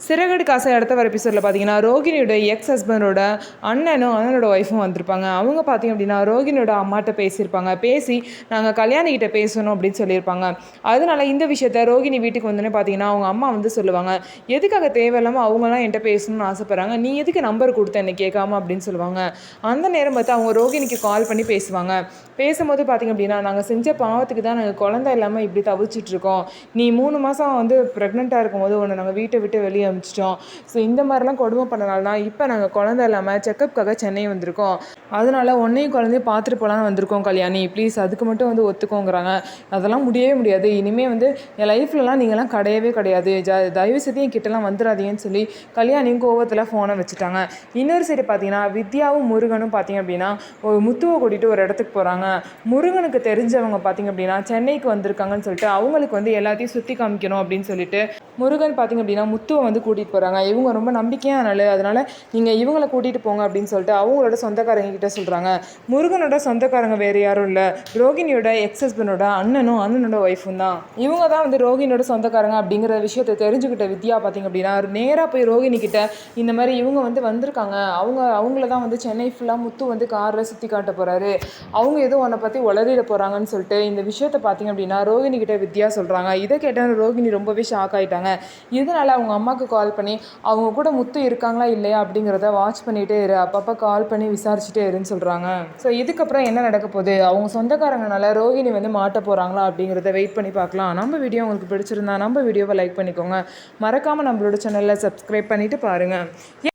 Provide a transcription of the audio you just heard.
சிறகடி காசை அடுத்த வர எபிசோடில் பார்த்தீங்கன்னா ரோகிணியோட எக்ஸ் ஹஸ்பண்டோட அண்ணனோட ஒய்ஃபும் வந்திருப்பாங்க. அவங்க பார்த்தீங்க அப்படின்னா ரோகிணியோட அம்மாட்ட பேசியிருப்பாங்க. பேசி நாங்கள் கல்யாணிக்கிட்ட பேசணும் அப்படின்னு சொல்லியிருப்பாங்க. அதனால இந்த விஷயத்த ரோகிணி வீட்டுக்கு வந்தோடனே பார்த்தீங்கன்னா அவங்க அம்மா வந்து சொல்லுவாங்க, எதுக்காக தேவையில்லாமல் அவங்களாம் என்கிட்ட பேசணும்னு ஆசைப்பட்றாங்க, நீ எதுக்கு நம்பர் கொடுத்த என்னை கேட்காம அப்படின்னு சொல்லுவாங்க. அந்த நேரம் பார்த்து அவங்க ரோகிணிக்கு கால் பண்ணி பேசுவாங்க. பேசும்போது பார்த்திங்க அப்படின்னா, நாங்கள் செஞ்ச பாவத்துக்கு தான் நாங்கள் குழந்தை இல்லாமல் இப்படி தவிச்சிட்ருக்கோம். நீ 3 மாதம் வந்து ப்ரெக்னெண்ட்டாக இருக்கும்போது உன்னை நாங்கள் வீட்டை விட்டு வெளியே அனுப்பிச்சிட்டோம். ஸோ இந்த மாதிரிலாம் கொடுமை பண்ணனால தான் இப்போ நாங்கள் குழந்தை இல்லாமல் செக்கப்புக்காக சென்னை வந்திருக்கோம். அதனால் உன்னையும் குழந்தையும் பார்த்துட்டு போகலான்னு வந்திருக்கோம் கல்யாணி, ப்ளீஸ் அதுக்கு மட்டும் வந்து ஒத்துக்கோங்கிறாங்க. அதெல்லாம் முடியவே முடியாது, இனிமேல் வந்து என் லைஃப்லலாம் நீங்கள்லாம் கிடையவே கிடையாது, தயவு செய்து என் கிட்டலாம் வந்துடாதீங்கன்னு சொல்லி கல்யாணியும் கோவத்தில் ஃபோனை வச்சுட்டாங்க. இன்னொரு சைடு பார்த்தீங்கன்னா வித்யாவும் முருகனும் பார்த்திங்க அப்படின்னா ஒரு முத்துவை கூட்டிகிட்டு ஒரு இடத்துக்கு போகிறாங்க. முருகனுக்கு தெரிஞ்சவங்க பார்த்திங்க அப்படின்னா சென்னைக்கு வந்திருக்காங்கன்னு சொல்லிட்டு அவங்களுக்கு வந்து எல்லாத்தையும் சுற்றி காமிக்கணும் அப்படின்னு சொல்லிட்டு முருகன் பார்த்திங்க அப்படின்னா முத்துவை வந்து கூட்டிகிட்டு போகிறாங்க. இவங்க ரொம்ப நம்பிக்கையானால, அதனால் நீங்கள் இவங்களை கூட்டிகிட்டு போங்க அப்படின்னு சொல்லிட்டு அவங்களோட சொந்தக்காரங்க கிட்ட சொல்கிறாங்க. முருகனோட சொந்தக்காரங்க வேறு யாரும் இல்லை, ரோகிணியோட எக்ஸ் ஹஸ்பண்டோட அண்ணனோட ஒய்ஃபும் தான். இவங்க தான் வந்து ரோகிணியோட சொந்தக்காரங்க அப்படிங்கிற விஷயத்தை தெரிஞ்சுக்கிட்ட வித்யா பார்த்திங்க அப்படின்னா நேராக போய் ரோகிணி கிட்ட இந்த மாதிரி இவங்க வந்து வந்திருக்காங்க, அவங்கள தான் வந்து சென்னை ஃபுல்லாக முத்து வந்து காரில் சுற்றி காட்ட போகிறாரு, அவங்க எதுவும் உன்னை பற்றி உளறிட போகிறாங்கன்னு சொல்லிட்டு இந்த விஷயத்தை பார்த்திங்க அப்படின்னா ரோகிணி கிட்ட வித்யா சொல்கிறாங்க. இதை கேட்டால் ரோகிணி ரொம்பவே ஷாக் ஆகிட்டாங்க. இதனால் அவங்க அம்மாவுக்கு கால் பண்ணி அவங்க கூட முத்து இருக்காங்களா இல்லையா அப்படிங்கிறத வாட்ச் பண்ணிகிட்டே இரு, அப்பப்போ கால் பண்ணி விசாரிச்சுட்டே இருன்னு சொல்கிறாங்க. ஸோ இதுக்கப்புறம் என்ன நடக்க போகுது, அவங்க சொந்தக்காரங்கனால ரோகிணி வந்து மாட்ட போகிறாங்களா அப்படிங்கிறத வெயிட் பண்ணி பார்க்கலாம். நம்ம வீடியோ உங்களுக்கு பிடிச்சிருந்தா நம்ம வீடியோவை லைக் பண்ணிக்கோங்க. மறக்காமல் நம்மளோட சேனலில் சப்ஸ்கிரைப் பண்ணிவிட்டு பாருங்கள்.